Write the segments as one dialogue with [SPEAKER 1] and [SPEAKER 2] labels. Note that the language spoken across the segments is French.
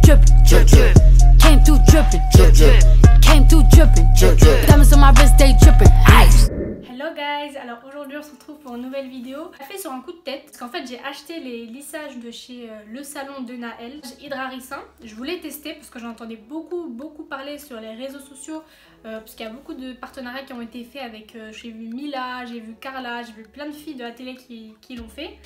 [SPEAKER 1] drippin', drip, drip. Came through drippin', drip, drip. Came through drippin', drip, drip. Diamonds on my wrist, they drippin', ice.
[SPEAKER 2] Hello guys, alors aujourd'hui on se retrouve pour une nouvelle vidéo. Je l'ai fait sur un coup de tête parce qu'en fait j'ai acheté les lissages de chez Le Salon de Naël, Hydra Ricin. Je voulais tester parce que j'en entendais beaucoup parler sur les réseaux sociaux parce qu'il y a beaucoup de partenariats qui ont été faits avec, j'ai vu Mila, j'ai vu Carla, j'ai vu plein de filles de la télé qui l'ont fait.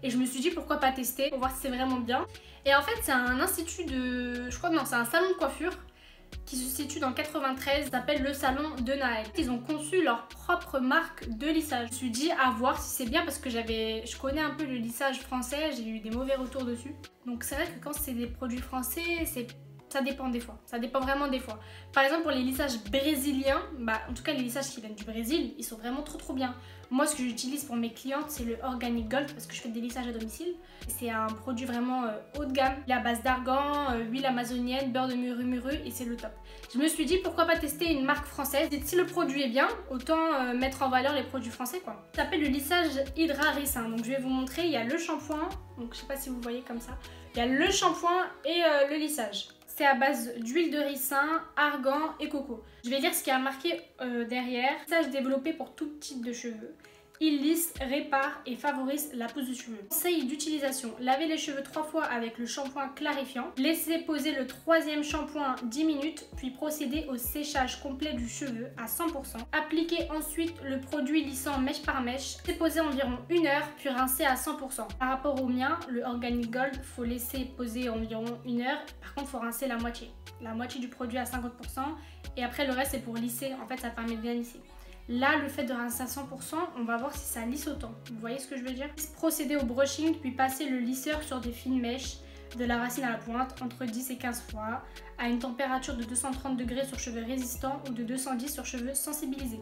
[SPEAKER 2] Et je me suis dit pourquoi pas tester pour voir si c'est vraiment bien. Et en fait c'est un institut de, je crois que non, c'est un salon de coiffure qui se situe dans le 93, s'appelle Le Salon de Naël. Ils ont conçu leur propre marque de lissage. Je me suis dit à voir si c'est bien parce que je connais un peu le lissage français, j'ai eu des mauvais retours dessus. Donc c'est vrai que quand c'est des produits français, ça dépend des fois, ça dépend vraiment des fois. Par exemple pour les lissages brésiliens, en tout cas les lissages qui viennent du Brésil, ils sont vraiment trop bien. Moi ce que j'utilise pour mes clientes c'est le Organic Gold parce que je fais des lissages à domicile. C'est un produit vraiment haut de gamme, il est à base d'argan, huile amazonienne, beurre de muru et c'est le top. Je me suis dit pourquoi pas tester une marque française, et si le produit est bien, autant mettre en valeur les produits français quoi. Ça s'appelle le lissage Hydra Ricin, donc je vais vous montrer, il y a le shampoing, donc je sais pas si vous voyez comme ça, il y a le shampoing et le lissage. C'est à base d'huile de ricin, argan et coco. Je vais lire ce qui a marqué derrière. Lissage développé pour tout type de cheveux. Il lisse, répare et favorise la pousse de cheveux. Conseil d'utilisation. Lavez les cheveux 3 fois avec le shampoing clarifiant. Laissez poser le troisième shampoing 10 minutes, puis procédez au séchage complet du cheveu à 100%. Appliquez ensuite le produit lissant mèche par mèche. Laissez poser environ 1 heure, puis rincez à 100%. Par rapport au mien, le Organic Gold, faut laisser poser environ 1 heure. Par contre, faut rincer la moitié. La moitié du produit à 50%. Et après, le reste, c'est pour lisser. En fait, ça permet de bien lisser. Là, le fait de rincer à 100%, on va voir si ça lisse autant. Vous voyez ce que je veux dire? Procédez au brushing, puis passez le lisseur sur des fines mèches de la racine à la pointe, entre 10 et 15 fois, à une température de 230 degrés sur cheveux résistants ou de 210 sur cheveux sensibilisés.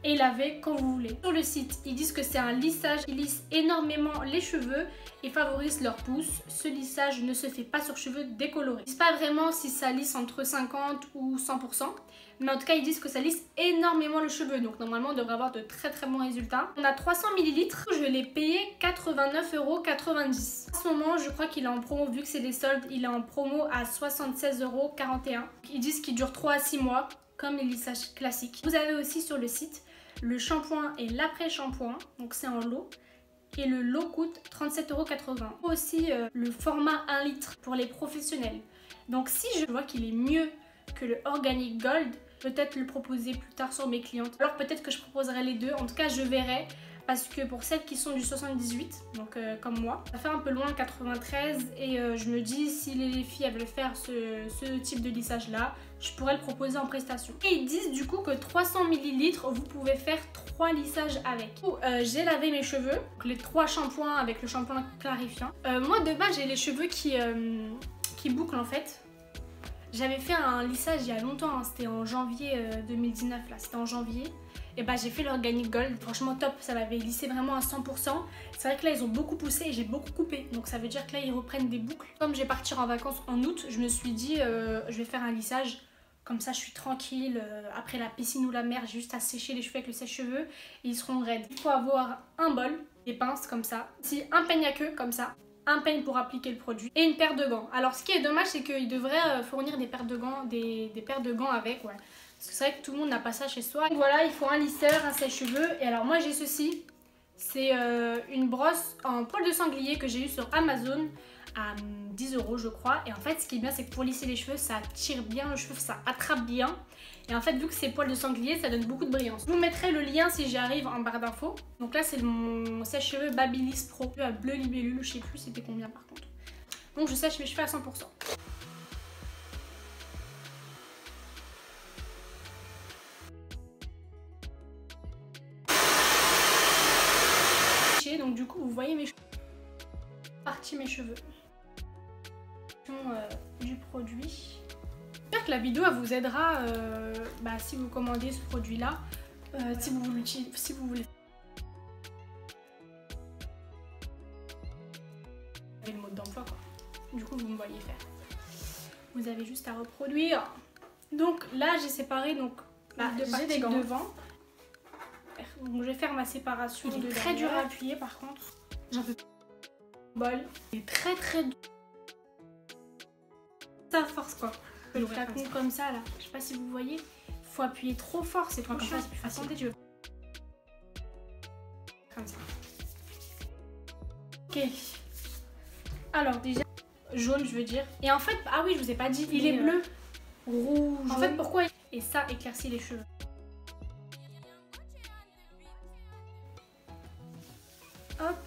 [SPEAKER 2] Et lavez quand vous voulez. Sur le site, ils disent que c'est un lissage qui lisse énormément les cheveux et favorise leur pousse. Ce lissage ne se fait pas sur cheveux décolorés. Ils disent pas vraiment si ça lisse entre 50 ou 100%, mais en tout cas ils disent que ça lisse énormément le cheveu. Donc normalement on devrait avoir de très bons résultats. On a 300 ml, je l'ai payé 89,90 €. En ce moment je crois qu'il est en promo, vu que c'est des soldes, il est en promo à 76,41 €. Ils disent qu'il dure 3 à 6 mois, comme les lissages classiques. Vous avez aussi sur le site le shampoing et l'après-shampoing, donc c'est en lot. Et le lot coûte 37,80 €. Aussi le format 1 litre pour les professionnels. Donc si je vois qu'il est mieux que le Organic Gold, peut-être le proposer plus tard sur mes clientes. Alors peut-être que je proposerai les deux, en tout cas je verrai. Parce que pour celles qui sont du 78, donc comme moi, ça fait un peu loin le 93 et je me dis si les filles veulent faire ce type de lissage là, je pourrais le proposer en prestation. Et ils disent du coup que 300 ml, vous pouvez faire 3 lissages avec. J'ai lavé mes cheveux, donc les 3 shampoings avec le shampoing clarifiant. Moi de base j'ai les cheveux qui bouclent en fait. J'avais fait un lissage il y a longtemps, hein, c'était en janvier 2019 là, c'était en janvier. Et j'ai fait l'Organic Gold, franchement top, ça m'avait lissé vraiment à 100%. C'est vrai que là ils ont beaucoup poussé et j'ai beaucoup coupé, donc ça veut dire que là ils reprennent des boucles. Comme je vais partir en vacances en août, je me suis dit je vais faire un lissage, comme ça je suis tranquille, après la piscine ou la mer, j'ai juste à sécher les cheveux avec le sèche-cheveux et ils seront raides. Il faut avoir un bol, des pinces comme ça, si un peigne à queue comme ça, un peigne pour appliquer le produit et une paire de gants. Alors ce qui est dommage c'est qu'ils devraient fournir des paires de gants, des paires de gants avec, ouais. Parce que c'est vrai que tout le monde n'a pas ça chez soi. Donc voilà, il faut un lisseur, un sèche-cheveux. Et alors moi j'ai ceci. C'est une brosse en poil de sanglier que j'ai eu sur Amazon à 10 € je crois. Et en fait ce qui est bien c'est que pour lisser les cheveux, ça tire bien le cheveu, ça attrape bien. Et en fait vu que c'est poil de sanglier, ça donne beaucoup de brillance. Je vous mettrai le lien si j'y arrive en barre d'infos. Donc là c'est mon sèche-cheveux Babyliss Pro à bleu libellule, je sais plus c'était combien par contre. Donc je sèche mes cheveux à 100%. Donc du coup vous voyez mes cheveux, partie mes cheveux du produit. J'espère que la vidéo elle vous aidera si vous commandez ce produit là, si vous voulez le mode d'emploi quoi. Du coup vous me voyez faire, vous avez juste à reproduire. Donc là j'ai séparé donc deux parties devant. Donc je vais faire ma séparation. Il est très dur à appuyer par contre. J'en peux pas. Bol. Il est très dur. Ça force quoi. Le flacon comme ça là, je sais pas si vous voyez, faut appuyer trop fort, c'est trop chiant, c'est plus facile. Attendez, je veux. Comme ça. Ok. Alors déjà, jaune je veux dire. Et en fait, ah oui je vous ai pas dit, il est bleu, rouge. En fait pourquoi et ça éclaircit les cheveux. Hop.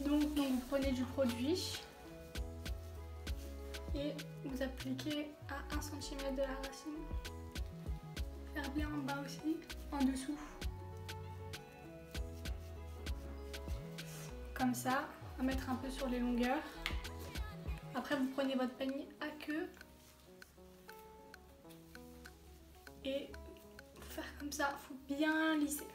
[SPEAKER 2] Donc vous prenez du produit et vous appliquez à 1 cm de la racine. Faire bien en bas aussi, en dessous. Comme ça, à mettre un peu sur les longueurs. Après vous prenez votre peigne à queue et faire comme ça, faut bien lisser.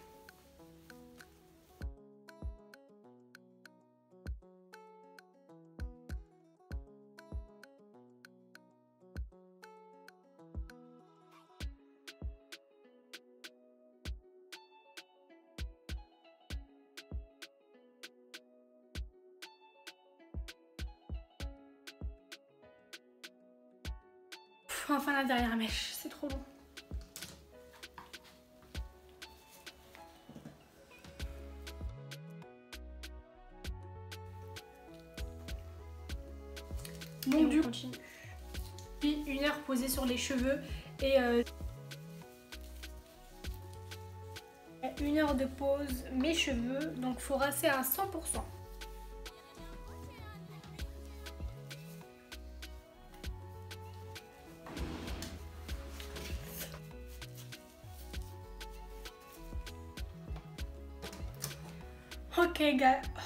[SPEAKER 2] Enfin la dernière mèche, c'est trop long. Donc du coup, puis 1 heure posée sur les cheveux et 1 heure de pause mes cheveux, donc faut rincer à 100%.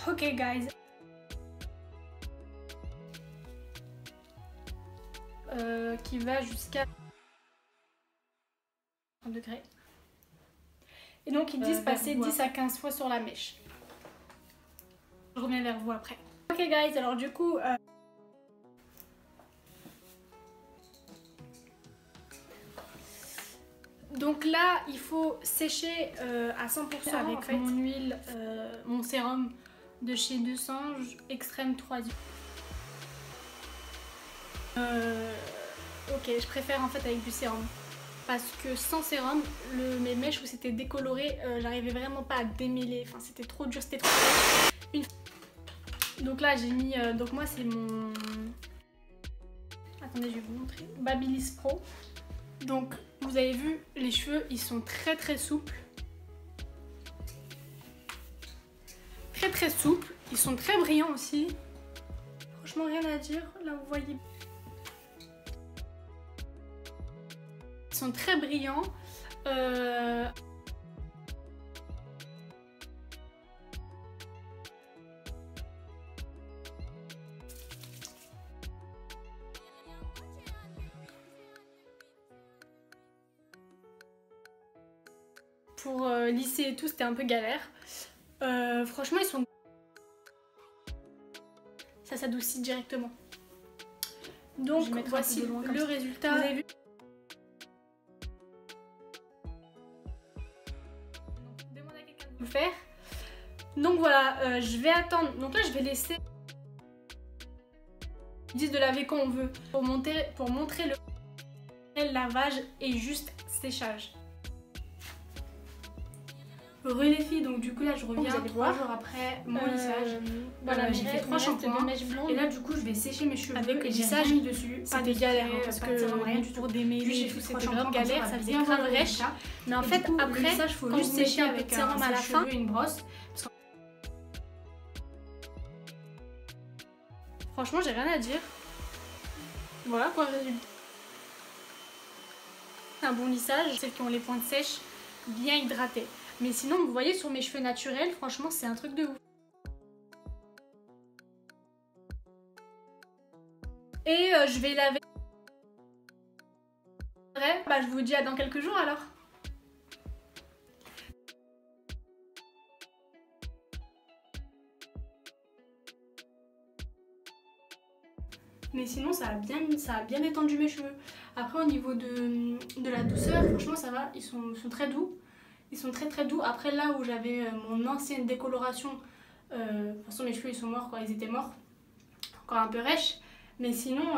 [SPEAKER 2] Ok guys. Qui va jusqu'à 30 degrés. Et donc ils disent passer 10 à 15 fois sur la mèche. Je reviens vers vous après. Ok guys, alors du coup... Donc là, il faut sécher à 100% avec en fait, mon huile, mon sérum de chez Desange Extrême 3. Ok, je préfère en fait avec du sérum. Parce que sans sérum, mes mèches où c'était décoloré, j'arrivais vraiment pas à démêler. Enfin, c'était trop dur, c'était trop dur. Donc là, j'ai mis... donc moi, c'est mon... Attendez, je vais vous montrer. Babyliss Pro. Donc, vous avez vu, les cheveux, ils sont très souples. Très souples. Ils sont très brillants aussi. Franchement, rien à dire. Là, vous voyez. Ils sont très brillants. Pour lisser et tout, c'était un peu galère. Franchement, ils sont... Ça s'adoucit directement. Donc, voici le résultat. Vous avez vu? Demandez à quelqu'un de vous le faire. Donc voilà, je vais attendre. Donc là, je vais laisser... Ils disent de laver quand on veut. Pour montrer le lavage et juste séchage. Re les filles, donc du coup là je reviens 3 jours après mon lissage. Voilà, j'ai fait 3 shampoings et là du coup je vais sécher mes cheveux avec le lissage mis dessus. Pas de galère parce que rien du tout démêler, j'ai fait 3 grave galère, ça faisait grave rêche. Mais en fait après, il faut juste sécher avec sérum à la fin et une brosse. Franchement j'ai rien à dire. Voilà quoi le résultat. Un bon lissage, celles qui ont les pointes sèches, bien hydratées. Mais sinon, vous voyez sur mes cheveux naturels, franchement, c'est un truc de ouf. Et je vais laver. Bah, je vous dis à dans quelques jours alors. Mais sinon, ça a bien détendu mes cheveux. Après, au niveau de la douceur, franchement, ça va. Ils sont très doux. Ils sont très doux. Après là où j'avais mon ancienne décoloration, de toute façon mes cheveux ils sont morts quoi, ils étaient morts. Encore un peu rêches. Mais sinon